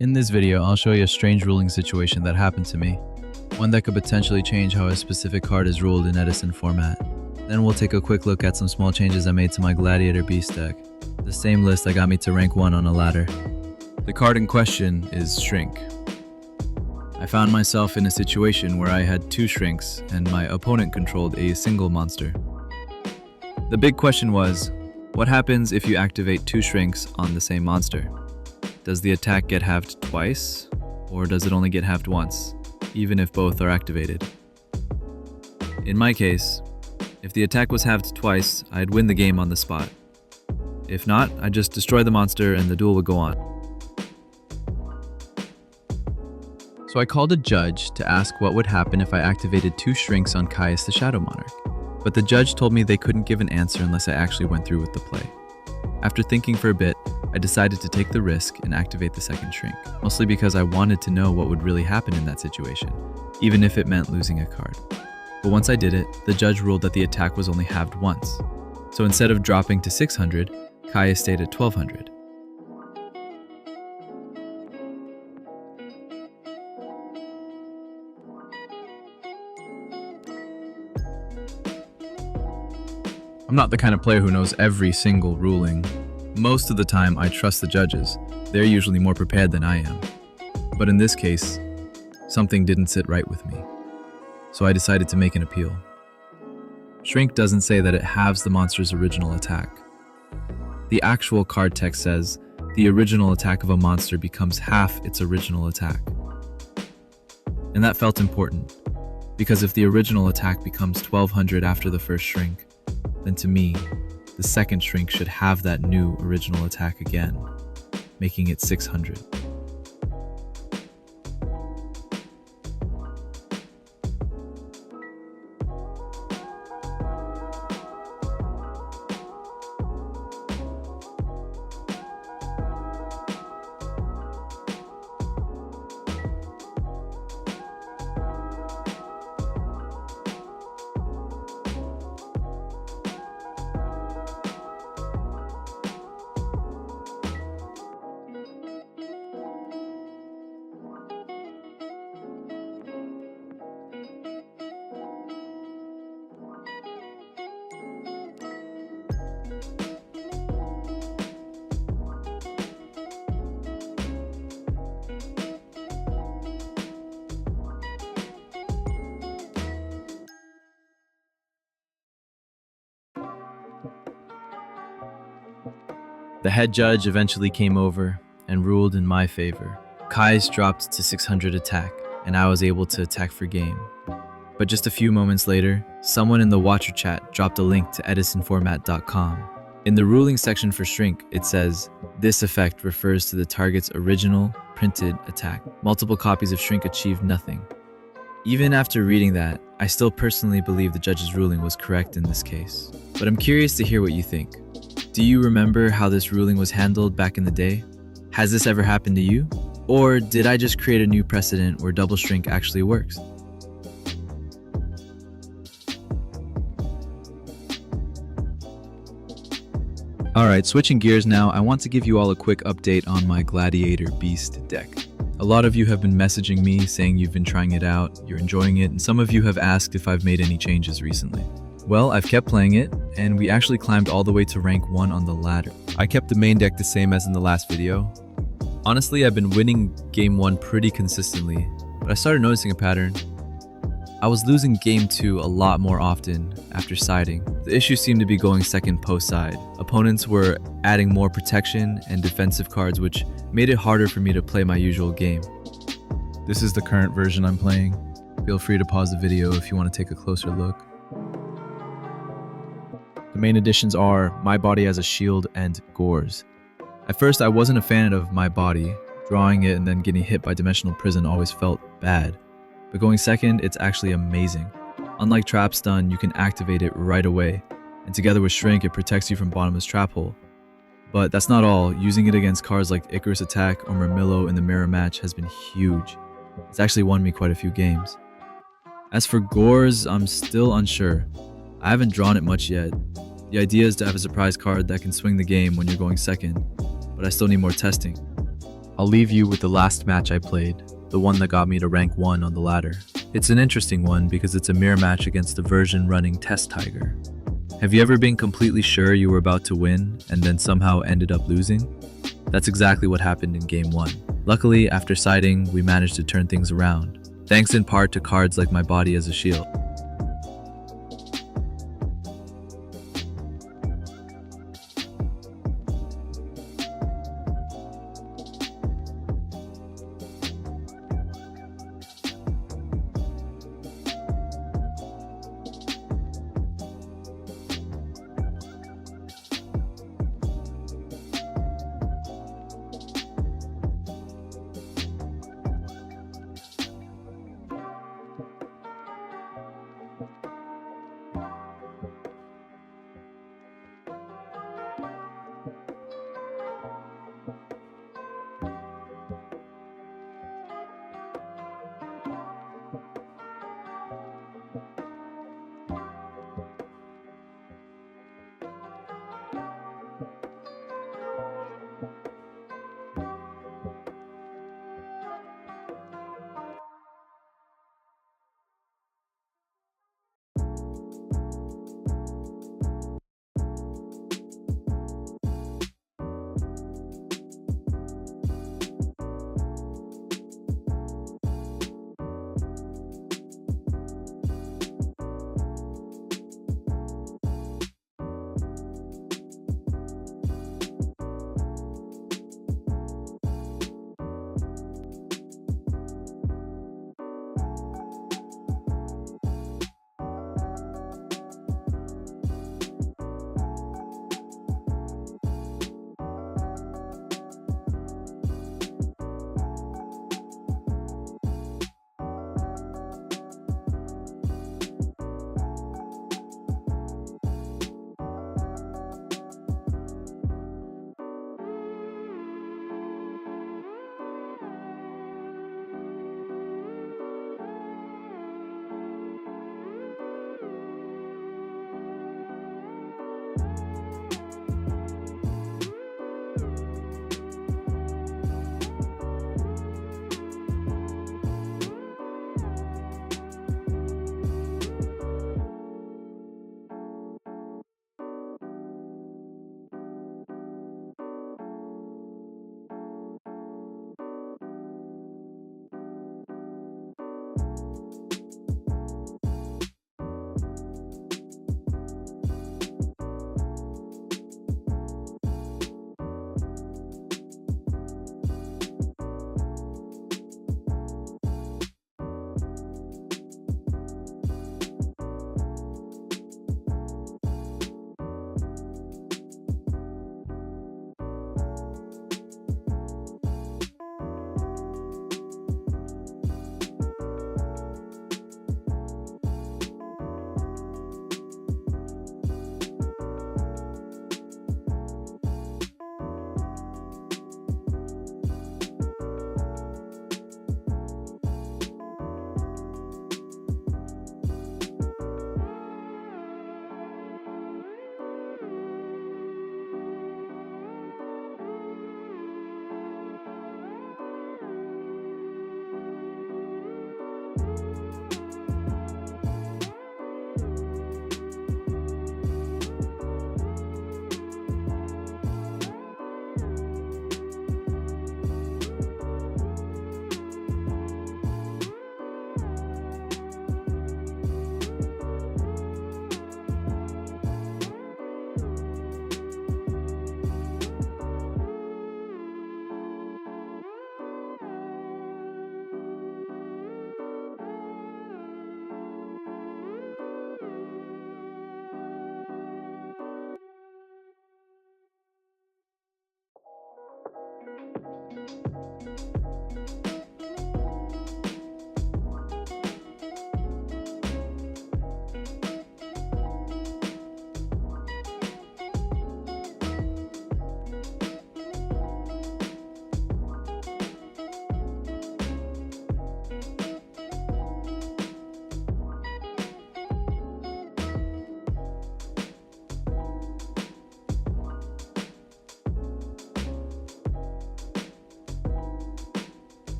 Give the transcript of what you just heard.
In this video, I'll show you a strange ruling situation that happened to me. One that could potentially change how a specific card is ruled in Edison format. Then we'll take a quick look at some small changes I made to my Gladiator Beast deck. The same list that got me to rank 1 on a ladder. The card in question is Shrink. I found myself in a situation where I had 2 shrinks and my opponent controlled a single monster. The big question was, what happens if you activate 2 shrinks on the same monster? Does the attack get halved twice, or does it only get halved once, even if both are activated? In my case, if the attack was halved twice, I'd win the game on the spot. If not, I'd just destroy the monster and the duel would go on. So I called a judge to ask what would happen if I activated 2 shrinks on Caius the Shadow Monarch, but the judge told me they couldn't give an answer unless I actually went through with the play. After thinking for a bit, I decided to take the risk and activate the second shrink, mostly because I wanted to know what would really happen in that situation, even if it meant losing a card. But once I did it, the judge ruled that the attack was only halved once. So instead of dropping to 600, Caius stayed at 1200. I'm not the kind of player who knows every single ruling. Most of the time, I trust the judges. They're usually more prepared than I am. But in this case, something didn't sit right with me. So I decided to make an appeal. Shrink doesn't say that it halves the monster's original attack. The actual card text says, the original attack of a monster becomes half its original attack. And that felt important, because if the original attack becomes 1200 after the first shrink, then to me, the second shrink should have that new original attack again, making it 600. The head judge eventually came over and ruled in my favor. Caius dropped to 600 attack, and I was able to attack for game. But just a few moments later, someone in the watcher chat dropped a link to edisonformat.com. In the ruling section for Shrink, it says, this effect refers to the target's original printed attack. Multiple copies of Shrink achieved nothing. Even after reading that, I still personally believe the judge's ruling was correct in this case. But I'm curious to hear what you think. Do you remember how this ruling was handled back in the day? Has this ever happened to you? Or did I just create a new precedent where double shrink actually works? Alright, switching gears now, I want to give you all a quick update on my Gladiator Beast deck. A lot of you have been messaging me saying you've been trying it out, you're enjoying it, and some of you have asked if I've made any changes recently. Well, I've kept playing it, and we actually climbed all the way to rank 1 on the ladder. I kept the main deck the same as in the last video. Honestly, I've been winning game 1 pretty consistently, but I started noticing a pattern. I was losing game 2 a lot more often after siding. The issue seemed to be going second post-side. Opponents were adding more protection and defensive cards, which made it harder for me to play my usual game. This is the current version I'm playing. Feel free to pause the video if you want to take a closer look. The main additions are My Body as a Shield and Gores. At first, I wasn't a fan of My Body. Drawing it and then getting hit by Dimensional Prison always felt bad. But going second, it's actually amazing. Unlike Trap Stun, you can activate it right away, and together with Shrink, it protects you from Bottomless Trap Hole. But that's not all. Using it against cards like Icarus Attack or Murmillo in the mirror match has been huge. It's actually won me quite a few games. As for Gores, I'm still unsure. I haven't drawn it much yet. The idea is to have a surprise card that can swing the game when you're going second, but I still need more testing. I'll leave you with the last match I played, the one that got me to rank 1 on the ladder. It's an interesting one because it's a mirror match against a version running Test Tiger. Have you ever been completely sure you were about to win and then somehow ended up losing? That's exactly what happened in Game 1. Luckily, after siding, we managed to turn things around, thanks in part to cards like my body as a shield.